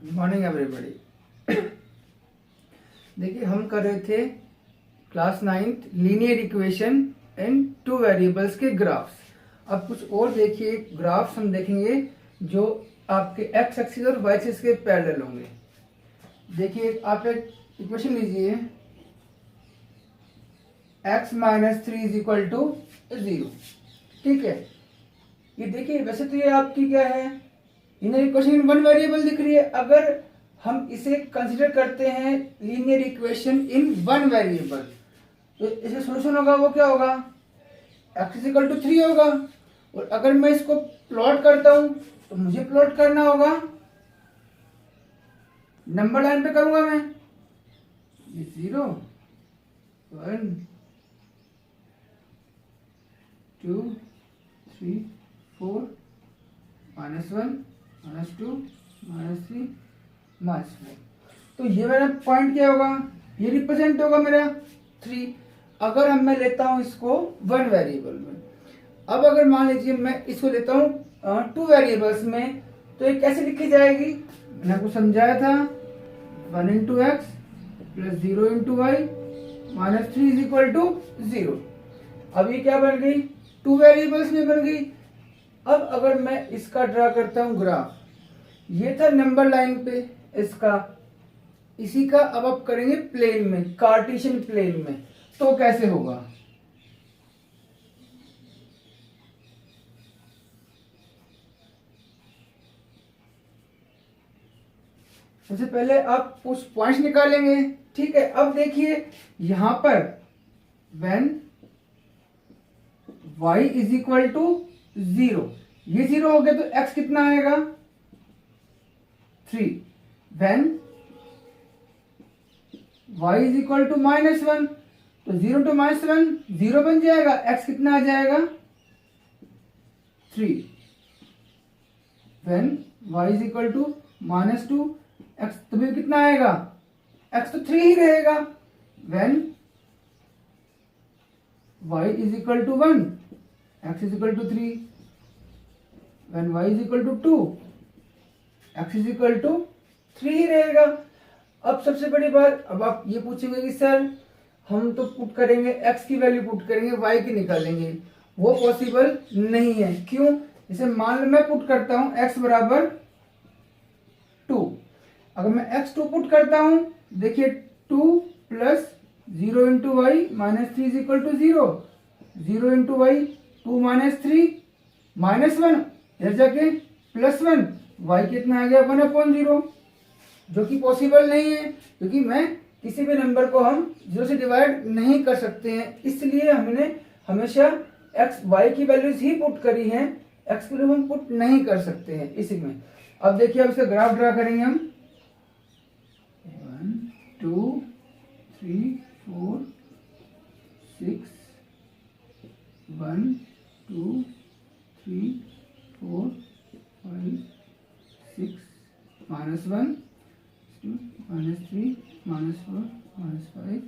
Morning everybody. देखिए हम कर रहे थे class 9th linear equation in two variables के ग्राफ्स। अब कुछ और देखिए ग्राफ्स हम देखेंगे जो आपके एक्स एक्सिस और वाई एक्सिस के पैरेलल होंगे। देखिए आप एक इक्वेशन लीजिए, x minus 3 is equal to 0। ठीक है, ये देखिए वैसे तो ये आपकी क्या है, linear equation in one variable दिख रही है। अगर हम इसे कंसीडर करते हैं linear equation in one variable, तो इसका सॉल्यूशन होगा वो क्या होगा, x इज इक्वल टू 3 होगा। और अगर मैं इसको प्लॉट करता हूं तो मुझे प्लॉट करना होगा, नंबर लाइन पे करूंगा मैं, ये 0 1 2 3 4 -1 -2 -3 -4। तो ये मेरा पॉइंट क्या होगा, ये रिप्रेजेंट होगा मेरा 3। अगर हम मैं लेता हूं इसको वन वेरिएबल में, अब अगर मान लीजिए मैं इसको लेता हूं टू वेरिएबल्स में, तो ये कैसे लिखी जाएगी, मैंने आपको समझाया था 1 into x plus 0 into y minus 3 is equal to 0। अब ये क्या बन गई, टू वेरिएबल्स में बन गई। अब अगर मैं इसका ड्रा करता हूं ग्राफ, ये था नंबर लाइन पे इसका, इसी का अब आप करेंगे प्लेन में, कार्टेशियन प्लेन में, तो कैसे होगा। सबसे पहले आप उस पॉइंट्स निकालेंगे। ठीक है, अब देखिए यहां पर when y is equal to 0, ये 0 हो गया तो x कितना आएगा 3। When y is equal to -1, तो 0 टू -1 0 बन जाएगा, x कितना आ जाएगा 3। When y is equal to -2, x तो भी कितना आएगा, x तो 3 ही रहेगा। When y is equal to 1, x is equal to 3। When y is equal to 2, x is equal to 3 ही रहेगा। अब सबसे बड़ी बात, अब आप ये पूछेंगे कि सर हम तो पुट करेंगे x की वैल्यू पुट करेंगे, y की निकालेंगे, वो पॉसिबल नहीं है। क्यों, जैसे मान लो मैं पुट करता हूं x बराबर 2, अगर मैं x2 पुट करता हूं, देखिए 2 plus 0 into y minus 3 is equal to 0, 0 into y 2 minus 3 -1, इधर जाके +1, वाई कितना आ गया 1/0, जो कि पॉसिबल नहीं है, क्योंकि मैं किसी भी नंबर को हम 0 से डिवाइड नहीं कर सकते हैं। इसलिए हमने हमेशा x y की वैल्यूज ही पुट करी हैं, x की वैल्यू हम पुट नहीं कर सकते हैं इसी में। अब देखिए अब इसका ग्राफ ड्रा करेंगे हम, 1 2 3 4 6 1 2 3 4 5 6 -1 2 -3 -4 -5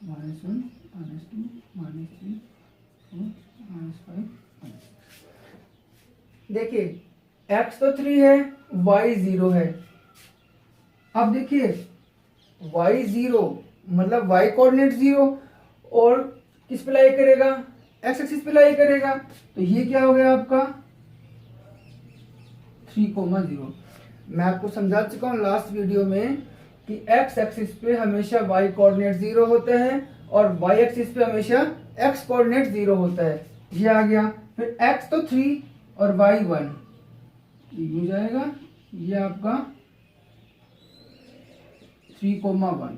-1 -2 -3 4 -5 -6। देखिए x तो 3 है, y 0 है। अब देखिए y 0 मतलब y कोऑर्डिनेट 0, और किस पे लाई करेगा, x एक्सिस पे लाई करेगा, तो ये क्या हो गया आपका 3,0। मैं आपको समझा चुका हूं लास्ट वीडियो में कि x एक्सिस पे हमेशा y कोऑर्डिनेट 0 होता है और y एक्सिस पे हमेशा x कोऑर्डिनेट 0 होता है। ये आ गया, फिर x तो 3 और y 1, ये हो जाएगा, ये आपका 3,1।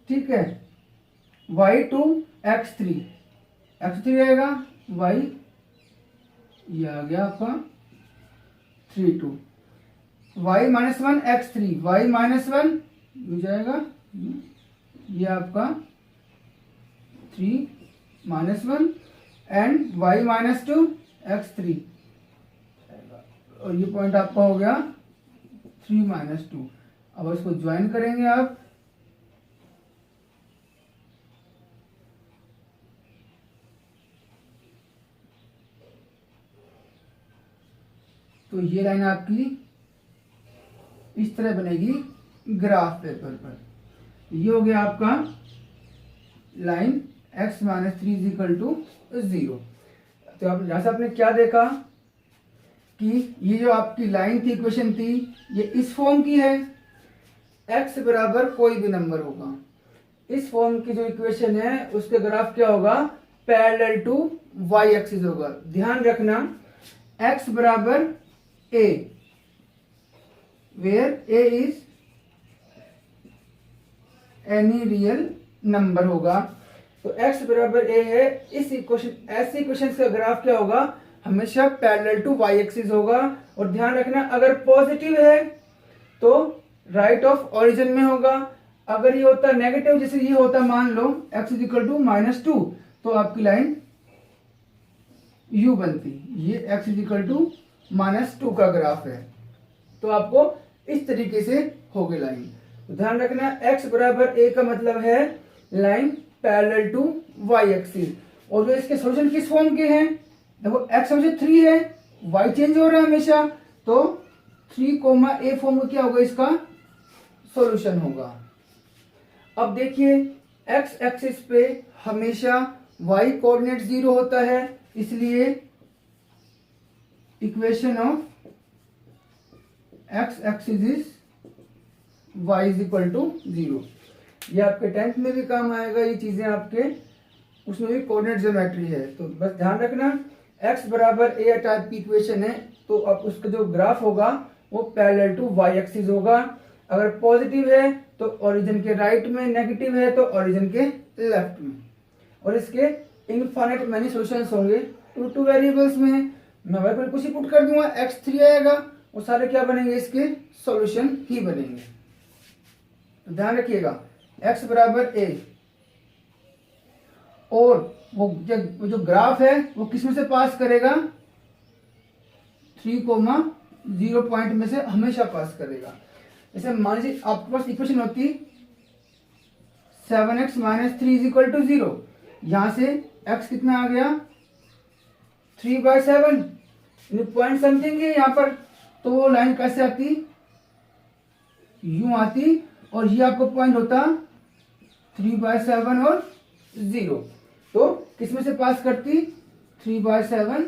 ठीक है, y2 x3, x3 रहेगा, y ये आ गया आपका 3,2, y -1 x3, y -1 हो जाएगा, ये आपका 3 -1 एंड y -2 x3, और ये पॉइंट आपका हो गया 3 -2। अब इसको ज्वाइन करेंगे आप, तो ये लाइन आपकी इस तरह बनेगी ग्राफ पेपर पर। ये हो गया आपका line x minus 3 is equal to 0। तो आप जैसे आपने क्या देखा कि ये जो आपकी लाइन की इक्वेशन थी ये इस फॉर्म की है, x बराबर कोई भी नंबर होगा। इस फॉर्म की जो इक्वेशन है उसके ग्राफ क्या होगा, पैरेलल टू y एक्सिस होगा। ध्यान रखना x बराबर a, where a is any real number होगा। तो x बराबर a है। इस इक्वेशन, ऐसी इक्वेशन का ग्राफ क्या होगा, हमेशा पैरेलल टू y एक्सिस होगा। और ध्यान रखना अगर पॉजिटिव है तो राइट ऑफ ओरिजिन में होगा। अगर ये होता नेगेटिव, जैसे ये होता मान लो x इज इक्वल टू -2, तो आपकी लाइन u बनती। ये x इज इक्वल टू -2 का ग्राफ है, तो आपको इस तरीके से होगी लाइन। तो ध्यान रखना x बराबर a का मतलब है line parallel to y axis. और जो इसके सॉल्यूशन किस फॉर्म के हैं, देखो x हमेशा 3 है, y चेंज हो रहा है हमेशा, तो 3, a फॉर्म का क्या होगा, इसका सॉल्यूशन होगा। अब देखिए x एक्सिस पे हमेशा y कोऑर्डिनेट 0 होता है, इसलिए equation of x axis is y is equal to 0। ये आपके 10th में भी काम आएगा, ये चीजें आपके उसमें भी कोऑर्डिनेट ज्योमेट्री है। तो बस ध्यान रखना x बराबर a टाइप की इक्वेशन है, तो अब उसका जो ग्राफ होगा वो पैरेलल टू y एक्सिस होगा। अगर पॉजिटिव है तो ओरिजिन के राइट में, नेगेटिव है तो ओरिजिन के लेफ्ट में। और इसके इनफाइनाइट मैनी सॉल्यूशंस होंगे टू वेरिएबल्स में। मैं वहां पर कुछ ही पुट कर दूंगा, x3 आएगा, वो सारे क्या बनेंगे, इसके सॉल्यूशन ही बनेंगे। तो ध्यान रखिएगा x बराबर a, और वो जो ग्राफ है वो किस में से पास करेगा, 3, 0 पॉइंट में से हमेशा पास करेगा। जैसे मान लीजिए आपके पास इक्वेशन होती 7x minus 3 is equal to 0, यहां से x कितना आ गया, 3/7, पॉइंट समथिंग है यहाँ पर। तो वो लाइन कैसे आती, यूं आती, और ये आपको पॉइंट होता 3/7 और 0। तो किस में से पास करती, 3/7,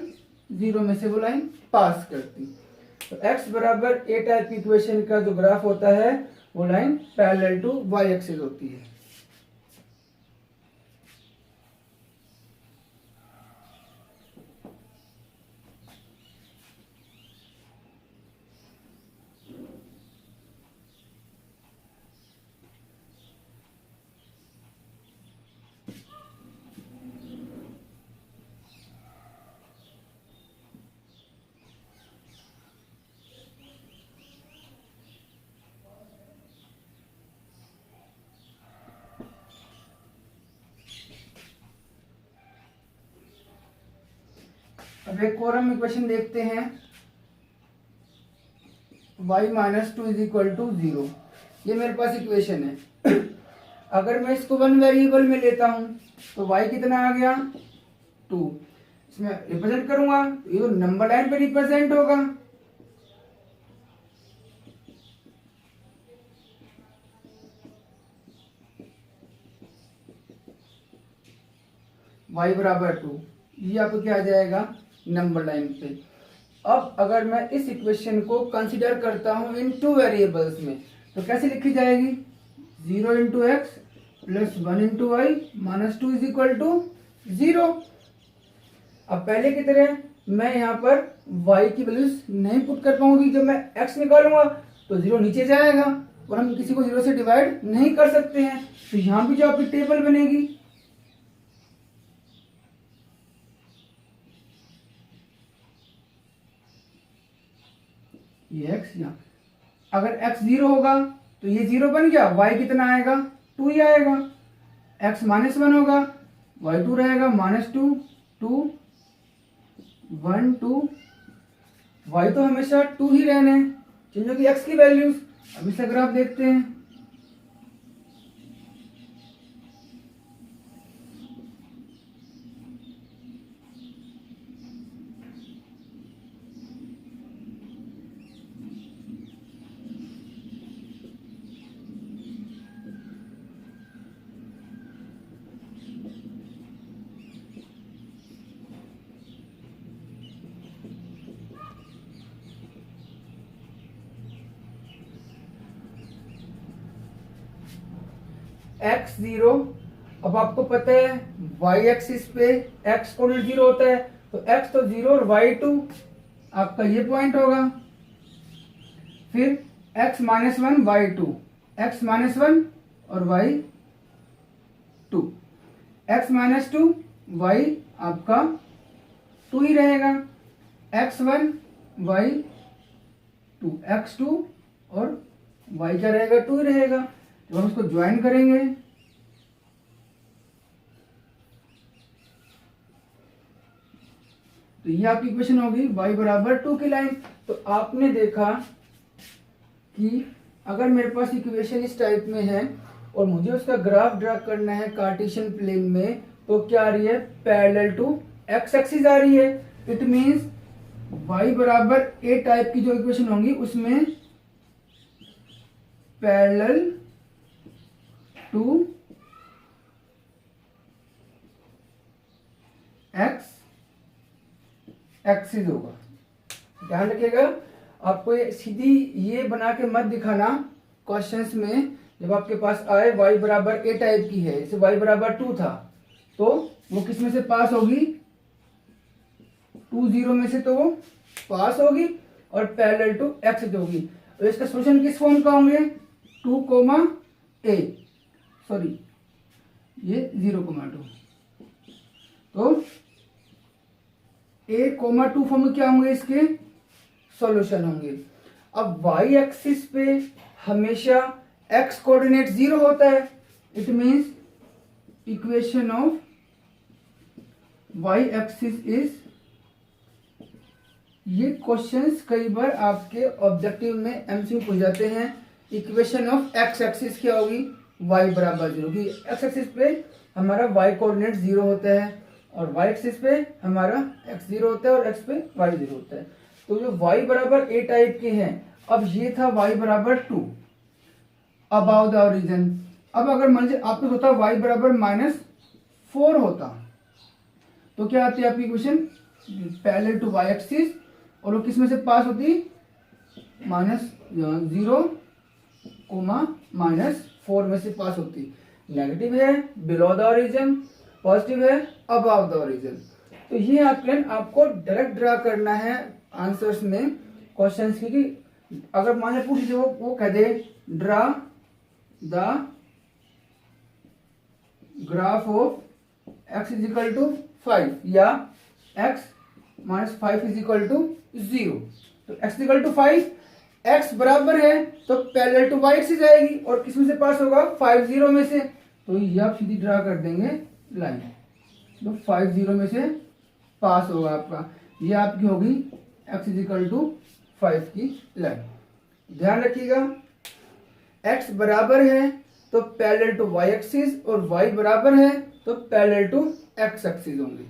0 में से वो लाइन पास करती। तो x बराबर a टाइप इक्वेशन का जो ग्राफ होता है वो line parallel to y axis होती है। अब एक और हम इक्वेशन देखते हैं, y minus 2 is equal to 0। ये मेरे पास इक्वेशन है। अगर मैं इसको 1 वेरिएबल में लेता हूं तो y कितना आ गया, 2। इसमें रिप्रेजेंट करूंगा तो ये नंबर लाइन पे रिप्रेजेंट होगा। y बराबर 2, ये आपको क्या आ जाएगा, नंबर लाइन पे। अब अगर मैं इस इक्वेशन को कंसीडर करता हूं इन 2 वेरिएबल्स में, तो कैसे लिखी जाएगी, 0 into x plus 1 into y minus 2 is equal to 0। अब पहले की तरह मैं यहाँ पर y की वैल्यूज नहीं पुट कर पाऊंगी। जब मैं x निकालूंगा तो 0 नीचे जाएगा, और हम किसी को 0 से डिवाइड नहीं कर सकते हैं। तो यहाँ भी जो आपकी टेबल बनेगी, ये x, यहाँ अगर x 0 होगा तो ये 0 बन गया, y कितना आएगा, 2 ही आएगा। x -1 होगा, y 2 रहेगा, -2, 2, 1, 2, y तो हमेशा 2 ही रहने, चेंज होगी x की वैल्यूज। अब इसका ग्राफ देखते हैं। x0। अब आपको पता है y एक्सिस पे x कोऑर्डिनेट 0 होता है, तो x तो 0 और y2 आपका ये पॉइंट होगा। फिर x minus 1 y2, x minus 1 और y2, x माइनस 2 y आपका 2 ही रहेगा, x1 y2, x2 और y क्या रहेगा 2 ही रहेगा। तो हम इसको ज्वाइन करेंगे तो ये आपकी इक्वेशन होगी y बराबर 2 की लाइन। तो आपने देखा कि अगर मेरे पास इक्वेशन इस टाइप में है और मुझे उसका ग्राफ ड्रा करना है कार्टेशियन प्लेन में, तो क्या आ रही है, पैरेलल टू एक्स एक्सिस आ रही है। इट मींस y बराबर ए टाइप की जो इक्वेशन होंगी उसमें पैरेलल टू एक्स एक्सिस होगा। ध्यान रखिएगा, आपको ये सीधी ये बना के मत दिखाना क्वेश्चंस में। जब आपके पास आए y बराबर ए टाइप की है, इसे y बराबर 2 था, तो वो किस में से पास होगी, 2 0 में से तो वो पास होगी और पैरेलल टू एक्स होगी। तो इसका सॉल्यूशन किस फॉर्म का होंगे, 2, a, सॉरी ये 0, 2, तो a, 2 फॉर्म में क्या होंगे, इसके सॉल्यूशन होंगे। अब y एक्सिस पे हमेशा x कोऑर्डिनेट 0 होता है। It means equation of y axis is, ये क्वेश्चंस कई बार आपके ऑब्जेक्टिव में एमसीक्यू पूछ जाते हैं। इक्वेशन ऑफ x एक्सिस क्या होगी, y बराबर 0, क्योंकि x एक्सिस पे हमारा y कोऑर्डिनेट 0 होता है और y एक्सिस पे हमारा x 0 होता है और x पे y 0 होता है। तो जो y बराबर ए टाइप के हैं, अब ये था y बराबर 2 अबाउट द ओरिजिन। अब अगर मान लीजिए आपको होता y बराबर -4 होता, तो क्या आती है आपकी equation, parallel to y axis, और वो किस में से पास होती, -0, -4 में से पास होती। नेगेटिव है बिलो द ओरिजिन, पॉजिटिव है अबाव द ओरिजिन। तो ये आपको डायरेक्ट ड्रा करना है आंसर्स में क्वेश्चंस की। अगर मान लीजिए पूछ लीजिए वो कह दे draw the graph of x = 5 या x - 5 = 0। तो x = 5, x बराबर है तो पैरेलल टू y एक्सिस जाएगी और किस में से पास होगा, 5 0 में से। तो ये आप सीधी ड्रा कर देंगे लाइन, तो 5 0 में से पास होगा आपका। ये आपकी होगी x = 5 की लाइन। ध्यान रखिएगा, x बराबर है तो पैरेलल टू y एक्सिस और y बराबर है तो पैरेलल टू x एक्सिस होंगे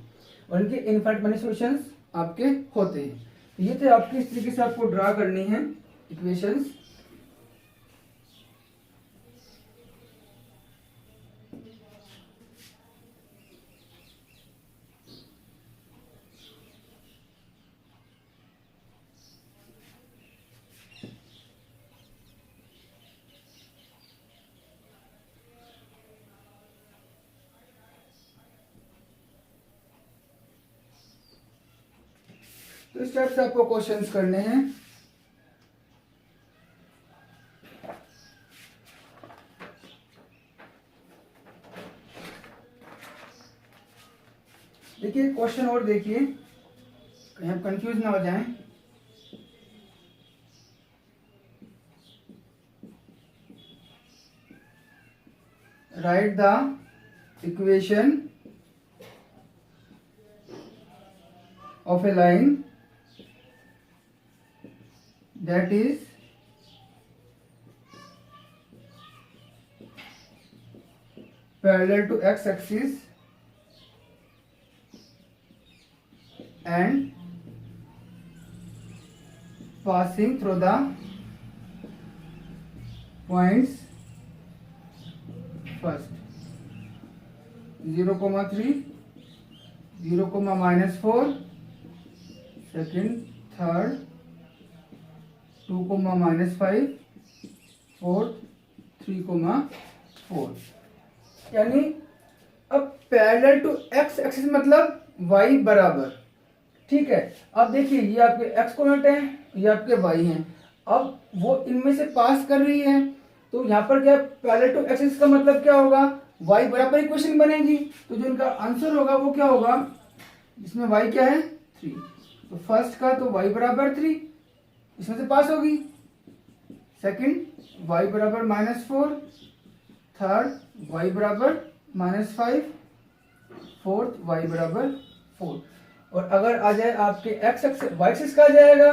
और इनके इनफाइनाइट मेनी सॉल्यूशंस आपके होते हैं। ये थे आपकी, इस तरीके से आपको ड्रा करनी है इक्वेशंस। तो इस टाइप से आपको क्वेश्चंस करने हैं। देखिए क्वेश्चन और देखिए, कहीं आप कंफ्यूज ना हो जाएं। Right the equation of A line that is parallel to x axis and passing through the points first 0,3, 0,-4, second, third, 2, -5, 4, 3, 4। यानी अब पैरेलल टू एक्स एक्सिस मतलब वाई बराबर, ठीक है। अब देखिए ये आपके एक्स कोऑर्डिनेट है, ये आपके वाई हैं, अब वो इनमें से पास कर रही है, तो यहाँ पर क्या पैरेलल टू एक्सिस का मतलब क्या होगा, वाई बराबर इक्वेशन बनेगी। तो जो इनका आंसर होगा वो क्या होगा, इसमें वाई क्या है 3, तो फर्स्ट का तो वाई बराबर 3 इसमें से पास होगी, सेकंड वाई बराबर -4, थर्ड वाई बराबर -5, फोर्थ वाई बराबर 4। और अगर आ जाए आपके एक्स एक्सिस वाई एक्सिस का आ जाएगा,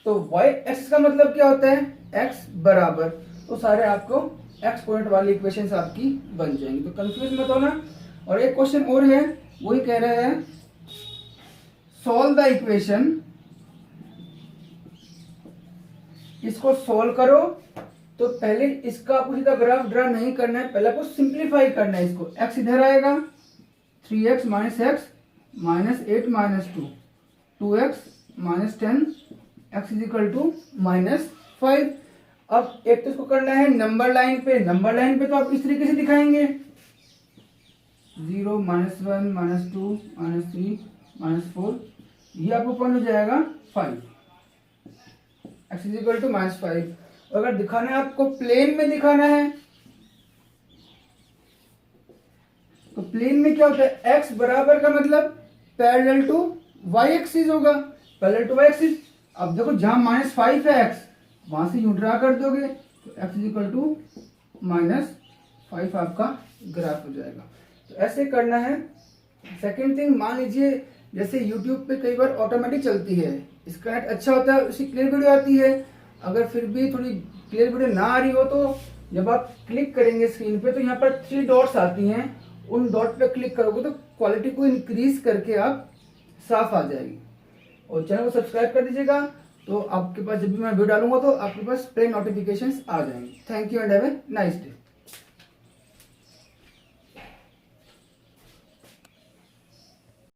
तो वाई एक्सिस का मतलब क्या होता है एक्स बराबर, तो सारे आपको एक्स कोऑर्डिनेट वाली इक्वेशंस आपकी बन जाएंगी, तो कंफ्यूज मत होना। और एक क्वेश्चन और है, वही कह रहे हैं सॉल्व द इक्वेशन, इसको सॉल्व करो। तो पहले इसका आपको सीधा ग्राफ ड्रा नहीं करना है, पहले आपको सिंप्लीफाई करना है इसको। एक्स इधर आएगा 3x - x -8 -2 2x -10 x =-5। अब एक तो इसको करना है नंबर लाइन पे, नंबर लाइन पे तो आप इस तरीके से दिखाएंगे 0 -1 -2 -3 -4, ये आपको पॉइंट हो जाएगा 5 x =-5। और अगर दिखाना है आपको प्लेन में दिखाना है, तो प्लेन में क्या होता है x बराबर का मतलब पैरेलल टू y एक्सिस होगा, पैरेलल टू y एक्सिस। अब देखो जहां -5 है x, वहां से यूं ड्रा कर दोगे तो x -5 आपका ग्राफ हो जाएगा। तो ऐसे करना है। सेकंड थिंग, मान लीजिए जैसे YouTube पे कई बार ऑटोमेटिक चलती है, इसका नेट अच्छा होता है, उसकी क्लियर वीडियो आती है, अगर फिर भी थोड़ी क्लियर वीडियो ना आ रही हो तो जब आप क्लिक करेंगे स्क्रीन पे तो यहाँ पर 3 डॉट्स आती हैं, उन डॉट पे क्लिक करोगे तो क्वालिटी को इंक्रीज करके आप साफ आ जाएगी। और चैनल को सब्सक्राइब कर दीजिएगा, तो आपके पास जब भी मैं वीडियो डालूंगा तो आपके पास प्ले नोटिफिकेशंस आ जाएंगी। Thank you and have a nice day.